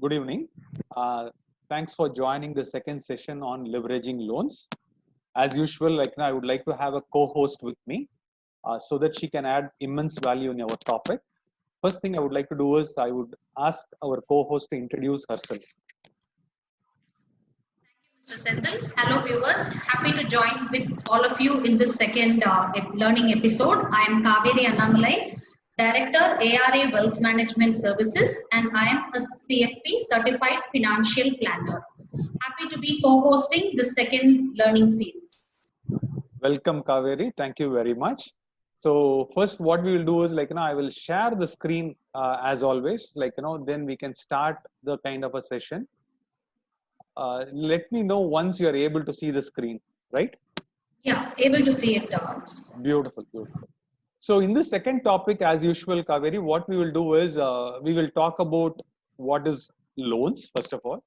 Good evening. Thanks for joining the second session on leveraging loans. As usual, I would like to have a co-host with me so that she can add immense value in our topic. First thing I would like to do is I would ask our co-host to introduce herself. Mr. Senthil. Hello viewers, happy to join with all of you in this second learning episode. I am Kaveri Annamalai, Director ARA Wealth Management Services, and I am a CFP Certified Financial Planner. Happy to be co-hosting the second learning series. Welcome Kaveri, thank you very much. So first what we will do is I will share the screen as always, then we can start the kind of a session. Let me know once you are able to see the screen, right? Yeah, able to see it. Beautiful. So in the second topic, as usual, Kaveri, what we will do is we will talk about what is loans, first of all.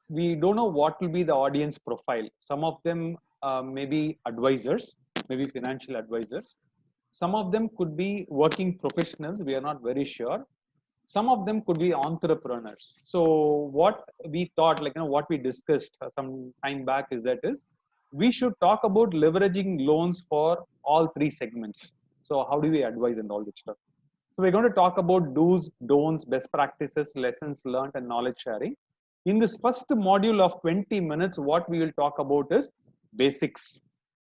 We don't know what will be the audience profile. Some of them may be advisors, maybe financial advisors. Some of them could be working professionals. We are not very sure. Some of them could be entrepreneurs. So what we thought, what we discussed some time back is we should talk about leveraging loans for all three segments. So how do we advise and all that stuff? So we're going to talk about do's, don'ts, best practices, lessons learned, and knowledge sharing. In this first module of 20 minutes, what we will talk about is basics.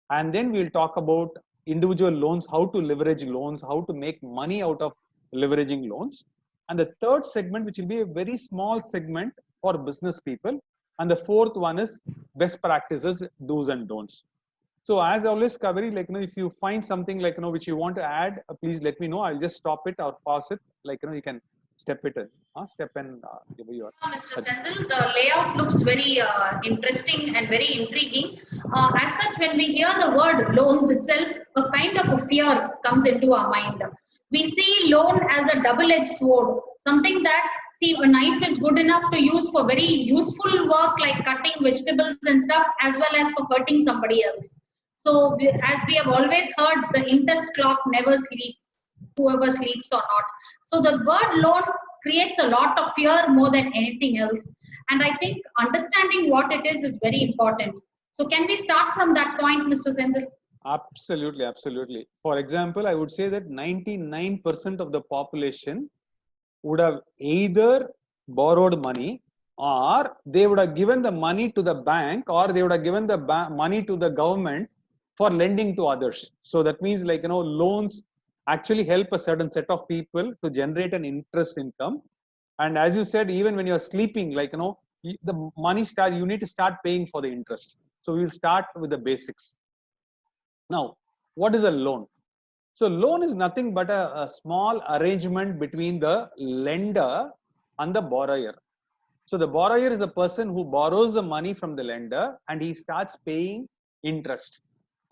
And then we'll talk about individual loans, how to leverage loans, how to make money out of leveraging loans. And the third segment, which will be a very small segment for business people. And the fourth one is best practices, do's and don'ts. So as always, Kaveri, if you find something which you want to add, please let me know. I'll just stop it or pause it. You can step it in. Give your. Mr. Senthil, the layout looks very interesting and very intriguing. As such, when we hear the word loans itself, a kind of a fear comes into our mind. We see loan as a double-edged sword, something that, see, a knife is good enough to use for very useful work like cutting vegetables and stuff, as well as for hurting somebody else. So, as we have always heard, the interest clock never sleeps, whoever sleeps or not. So, the word loan creates a lot of fear more than anything else. And I think understanding what it is very important. So, can we start from that point, Mr. Senthil? Absolutely. For example, I would say that 99% of the population would have either borrowed money or they would have given the money to the bank or they would have given the money to the government for lending to others. So that means loans actually help a certain set of people to generate an interest income. And as you said, even when you're sleeping, the money you need to start paying for the interest. So we'll start with the basics. Now, what is a loan? So loan is nothing but a small arrangement between the lender and the borrower. So the borrower is the person who borrows the money from the lender and he starts paying interest.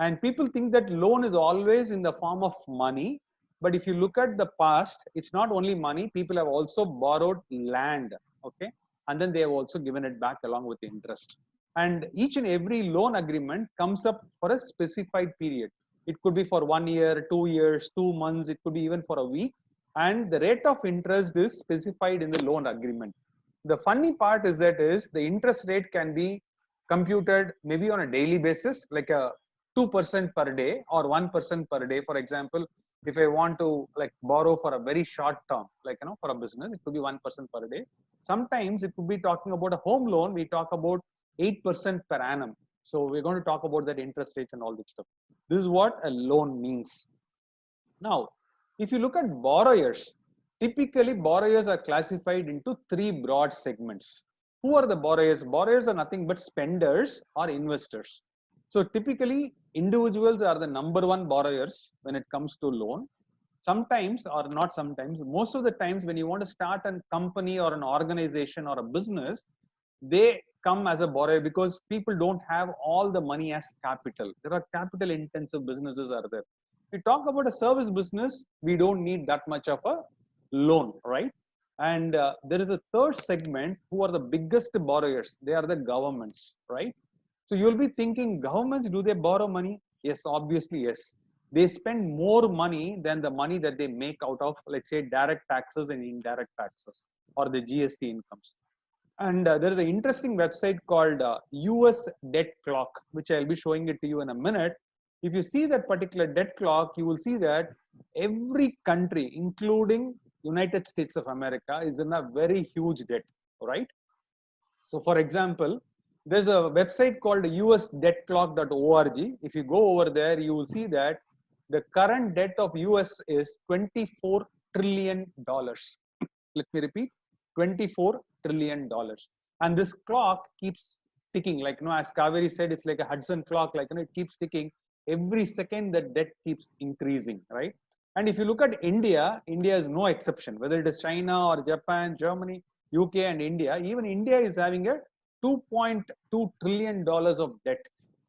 And people think that loan is always in the form of money. But if you look at the past, it's not only money. People have also borrowed land. Okay. And then they have also given it back along with the interest. And each and every loan agreement comes up for a specified period. It could be for 1 year, 2 years, 2 months. It could be even for a week. And the rate of interest is specified in the loan agreement. The funny part is the interest rate can be computed maybe on a daily basis, like a 2% per day or 1% per day. For example, if I want to borrow for a very short term, for a business, it could be 1% per day. Sometimes it could be talking about a home loan. We talk about 8% per annum. So we're going to talk about that interest rates and all that stuff. This is what a loan means. Now, if you look at borrowers, typically borrowers are classified into three broad segments. Who are the borrowers? Borrowers are nothing but spenders or investors. So typically individuals are the number one borrowers when it comes to loan. Sometimes or not sometimes, most of the times when you want to start a company or an organization or a business, they come as a borrower because people don't have all the money as capital. There are capital intensive businesses are there. If we talk about a service business, we don't need that much of a loan, right? And there is a third segment who are the biggest borrowers. They are the governments, right? So you'll be thinking, governments, do they borrow money? Yes, obviously, yes. They spend more money than the money that they make out of, let's say, direct taxes and indirect taxes or the GST incomes. And there is an interesting website called US Debt Clock, which I'll be showing it to you in a minute. If you see that particular debt clock, you will see that every country, including United States of America, is in a very huge debt, right? So for example, there's a website called usdebtclock.org. If you go over there, you will see that the current debt of US is $24 trillion. Let me repeat, $24 trillion. And this clock keeps ticking, like, as Kaveri said, it's like a Hudson clock, like, it keeps ticking. Every second the debt keeps increasing, right? And if you look at India, India is no exception, whether it is China or Japan, Germany, UK and India. Even India is having a $2.2 trillion of debt.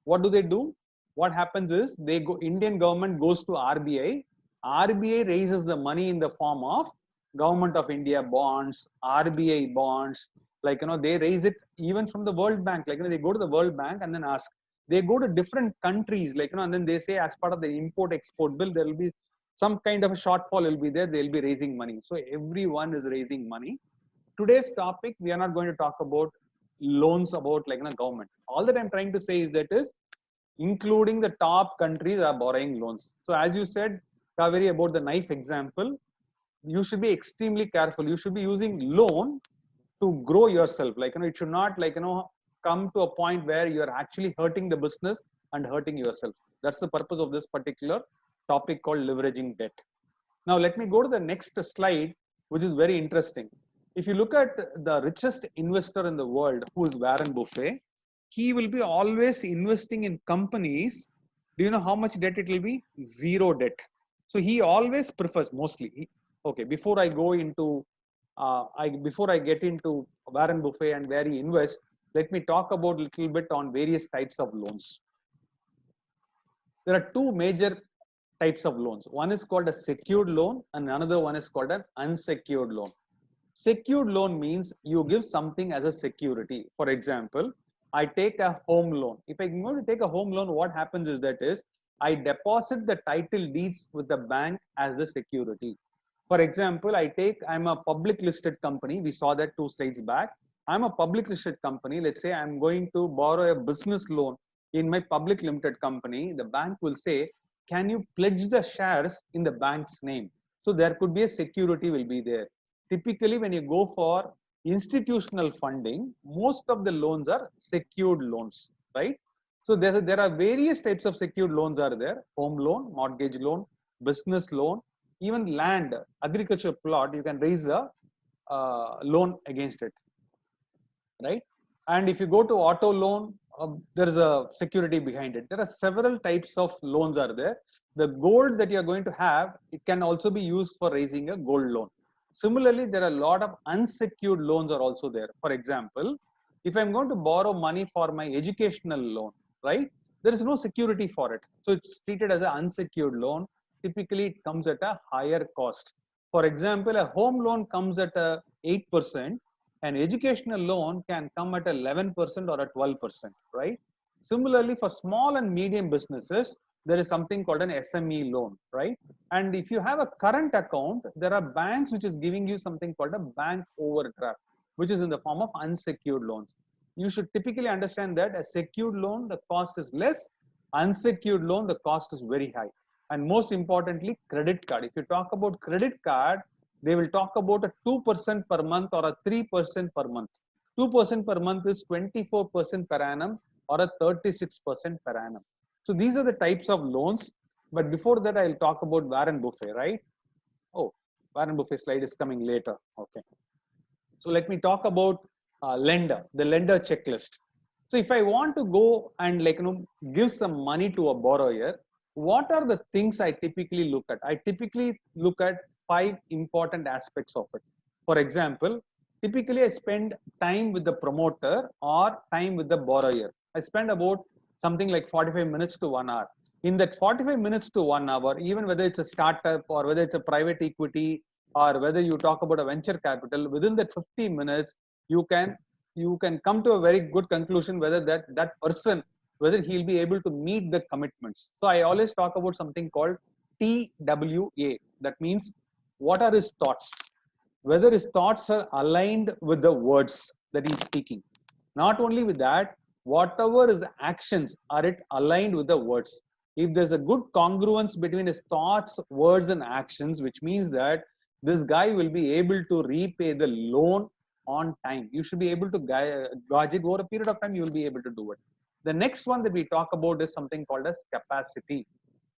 What do? What happens is Indian government goes to RBI. RBI raises the money in the form of Government of India bonds, RBI bonds, like, they raise it even from the World Bank. Like, they go to the World Bank and then ask. They go to different countries, like, and then they say as part of the import-export bill, there will be some kind of a shortfall will be there. They'll be raising money. So everyone is raising money. Today's topic, we are not going to talk about loans about like government. All that I'm trying to say is that is including the top countries are borrowing loans. So as you said, Kaveri, about the knife example, you should be extremely careful. You should be using loan to grow yourself. Like, it should not like, come to a point where you're actually hurting the business and hurting yourself. That's the purpose of this particular topic called leveraging debt. Now, let me go to the next slide, which is very interesting. If you look at the richest investor in the world, who is Warren Buffett, he will be always investing in companies. Do you know how much debt it will be? Zero debt. So he always prefers mostly. Okay, before I go into, before I get into Warren Buffett and where he invests, let me talk about a little bit on various types of loans. There are two major types of loans. One is called a secured loan and another one is called an unsecured loan. Secured loan means you give something as a security. For example, I take a home loan. If I'm going to take a home loan, what happens is that is I deposit the title deeds with the bank as the security. For example, I'm a public listed company. We saw that 2 slides back. I'm a public listed company. Let's say I'm going to borrow a business loan in my public limited company. The bank will say, can you pledge the shares in the bank's name? So there could be a security will be there. Typically, when you go for institutional funding, most of the loans are secured loans, right? So there are various types of secured loans are there. Home loan, mortgage loan, business loan, even land, agriculture plot, you can raise a loan against it, right? And if you go to auto loan, there is a security behind it. There are several types of loans are there. The gold that you're going to have, it can also be used for raising a gold loan. Similarly, there are a lot of unsecured loans are also there. For example, if I'm going to borrow money for my educational loan, right? There is no security for it. So it's treated as an unsecured loan. Typically, it comes at a higher cost. For example, a home loan comes at a 8%. An educational loan can come at 11% or at 12%, right? Similarly, for small and medium businesses, there is something called an SME loan, right? And if you have a current account, there are banks which is giving you something called a bank overdraft, which is in the form of unsecured loans. You should typically understand that a secured loan, the cost is less. Unsecured loan, the cost is very high. And most importantly, credit card. If you talk about credit card, they will talk about a 2% per month or a 3% per month. 2% per month is 24% per annum or a 36% per annum. So these are the types of loans. But before that, I'll talk about Warren Buffett, right? Oh, Warren Buffett slide is coming later. Okay. So let me talk about the lender checklist. So if I want to go and give some money to a borrower, what are the things I typically look at? I typically look at 5 important aspects of it. For example, typically I spend time with the promoter or time with the borrower. I spend about something like 45 minutes to 1 hour. In that 45 minutes to 1 hour, even whether it's a startup or whether it's a private equity or whether you talk about a venture capital, within that 50 minutes, you can come to a very good conclusion whether that person, whether he'll be able to meet the commitments. So I always talk about something called TWA. That means what are his thoughts? whether his thoughts are aligned with the words that he's speaking. Not only with that, whatever his actions are it aligned with the words. If there's a good congruence between his thoughts, words, and actions, which means that this guy will be able to repay the loan on time. You should be able to gauge it over a period of time. You will be able to do it. The next one that we talk about is something called as capacity.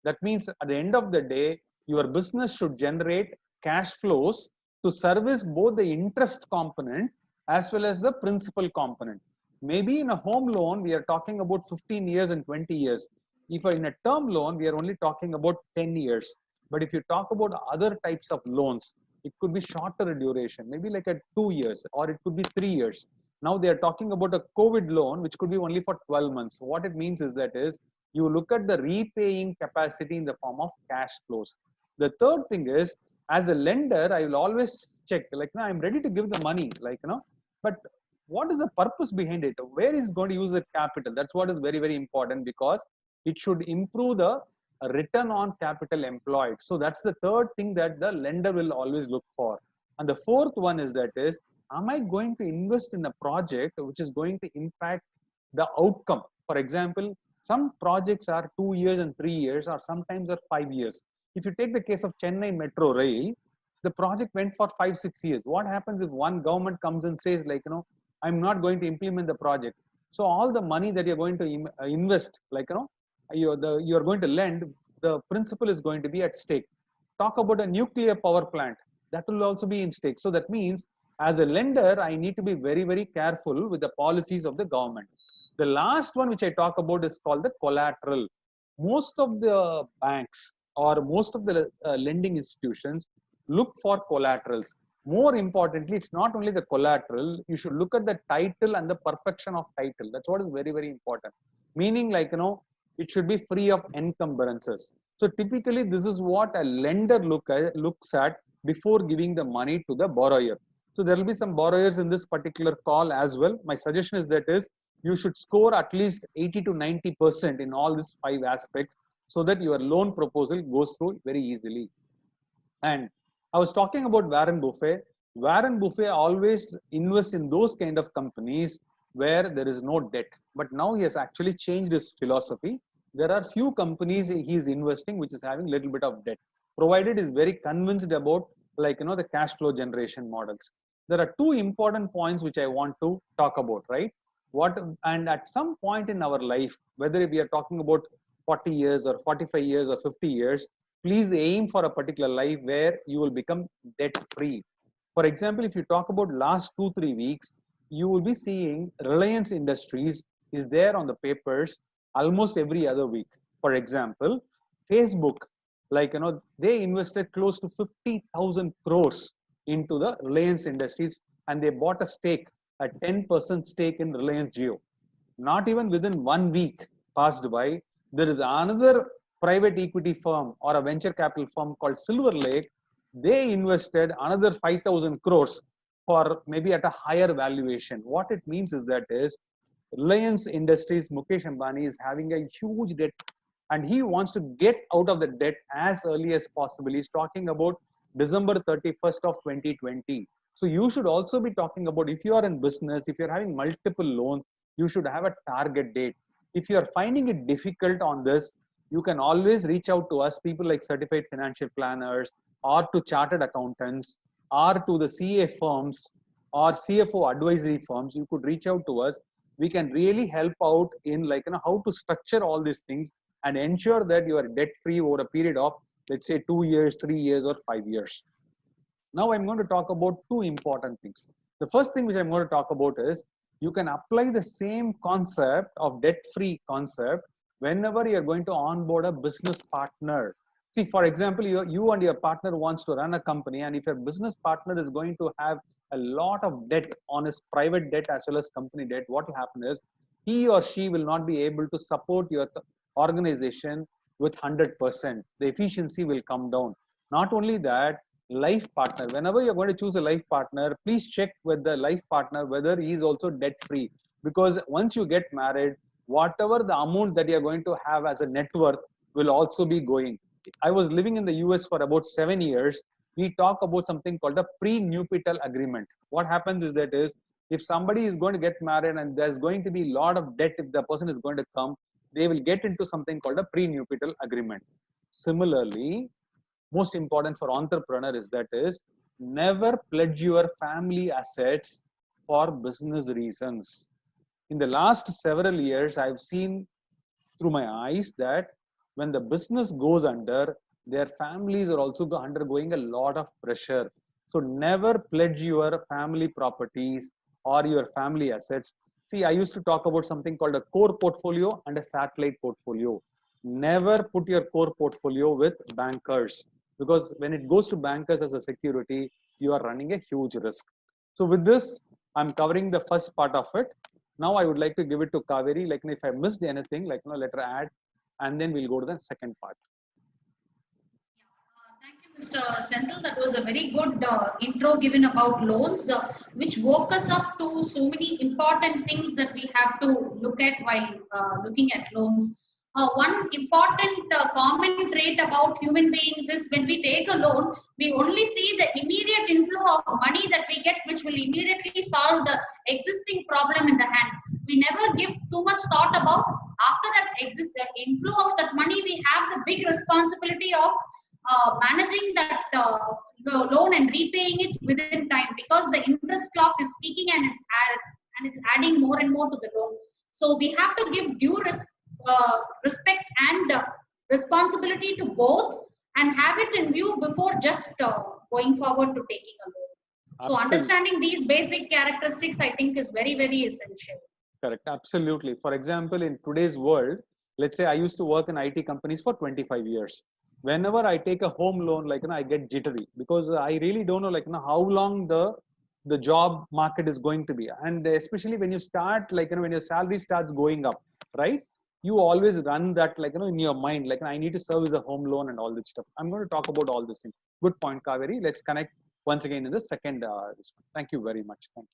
That means at the end of the day, your business should generate cash flows to service both the interest component as well as the principal component. Maybe in a home loan, we are talking about 15 years and 20 years. If in a term loan, we are only talking about 10 years. But if you talk about other types of loans, it could be shorter duration, maybe like a 2 years, or it could be 3 years. Now they are talking about a COVID loan, which could be only for 12 months. What it means is that is you look at the repaying capacity in the form of cash flows. The third thing is, as a lender, I will always check, like, no, I'm ready to give the money, like, but what is the purpose behind it? Where is going to use the capital? That's what is very, very important, because it should improve the return on capital employed. So that's the third thing that the lender will always look for. And the fourth one is that is, am I going to invest in a project which is going to impact the outcome? For example, some projects are 2 years and 3 years, or sometimes are 5 years. If you take the case of Chennai Metro Rail, the project went for 5-6 years. What happens if one government comes and says, like, I'm not going to implement the project? So all the money that you're going to invest, like, you're going to lend, the principal is going to be at stake. Talk about a nuclear power plant, that will also be in stake. So that means, as a lender, I need to be very, very careful with the policies of the government. The last one which I talk about is called the collateral. Most of the banks or most of the lending institutions look for collaterals. More importantly, it's not only the collateral, you should look at the title and the perfection of title. That's what is very, very important. Meaning, like, it should be free of encumbrances. So typically, this is what a lender looks at before giving the money to the borrower. So there will be some borrowers in this particular call as well. My suggestion is that is, you should score at least 80 to 90% in all these 5 aspects, so that your loan proposal goes through very easily. And I was talking about Warren Buffett. Warren Buffett always invests in those kind of companies where there is no debt. But now he has actually changed his philosophy. There are few companies he is investing which is having a little bit of debt, provided is very convinced about, like, the cash flow generation models. There are 2 important points which I want to talk about, right? And at some point in our life, whether we are talking about 40 years or 45 years or 50 years, please aim for a particular life where you will become debt free. For example, if you talk about last 2-3 weeks, you will be seeing Reliance Industries is there on the papers almost every other week. For example, Facebook, like, they invested close to 50,000 crores into the Reliance Industries, and they bought a stake, a 10% stake in Reliance Jio. Not even within 1 week passed by, there is another private equity firm or a venture capital firm called Silver Lake. They invested another 5,000 crores for maybe at a higher valuation. What it means is that is, Reliance Industries, Mukesh Ambani is having a huge debt, and he wants to get out of the debt as early as possible. He's talking about December 31st of 2020. So you should also be talking about, if you are in business, if you're having multiple loans, you should have a target date. If you are finding it difficult on this, you can always reach out to us, people like certified financial planners, or to chartered accountants, or to the CA firms or CFO advisory firms. You could reach out to us. We can really help out in, like, how to structure all these things and ensure that you are debt free over a period of, let's say, 2 years, 3 years, or 5 years. Now I'm going to talk about 2 important things. The first thing which I'm going to talk about is, you can apply the same concept of debt-free concept whenever you're going to onboard a business partner. See, for example, you and your partner wants to run a company, and if your business partner is going to have a lot of debt on his private debt as well as company debt, what will happen is, he or she will not be able to support your organization with 100%. The efficiency will come down. Not only that, life partner, whenever you're going to choose a life partner, please check with the life partner whether he is also debt free, because once you get married, whatever the amount that you're going to have as a net worth will also be going. I was living in the US for about 7 years. we talk about something called a prenuptial agreement. What happens is that is, if somebody is going to get married and there's going to be a lot of debt, if the person is going to come, they will get into something called a prenuptial agreement. Similarly, most important for entrepreneur is that is, never pledge your family assets for business reasons. In the last several years, I've seen through my eyes that when the business goes under, their families are also undergoing a lot of pressure. So never pledge your family properties or your family assets. See, I used to talk about something called a core portfolio and a satellite portfolio. Never put your core portfolio with bankers, because when it goes to bankers as a security, you are running a huge risk. So with this, I'm covering the first part of it. Now I would like to give it to Kaveri. Like, if I missed anything, like, let her add, and then we'll go to the second part. Thank you, Mr. Senthil. That was a very good intro given about loans, which woke us up to so many important things that we have to look at while looking at loans. One important common trait about human beings is when we take a loan, we only see the immediate inflow of money that we get, which will immediately solve the existing problem in the hand. We never give too much thought about after that inflow of that money, we have the big responsibility of managing that loan and repaying it within time, because the interest clock is ticking and it's adding more and more to the loan. So we have to give due respect and responsibility to both, and have it in view before just going forward to taking a loan. So Absolutely. understanding these basic characteristics, I think, is very, very essential. Correct. Absolutely. For example, in today's world, let's say I used to work in IT companies for 25 years. Whenever I take a home loan, like, I get jittery, because I really don't know, like, how long the job market is going to be. And especially when you start, like, when your salary starts going up, right? You always run that, like, in your mind, like, I need to service a home loan and all this stuff. I'm going to talk about all this thing. Good point, Kaveri. Let's connect once again in the second. Thank you very much. Thank you.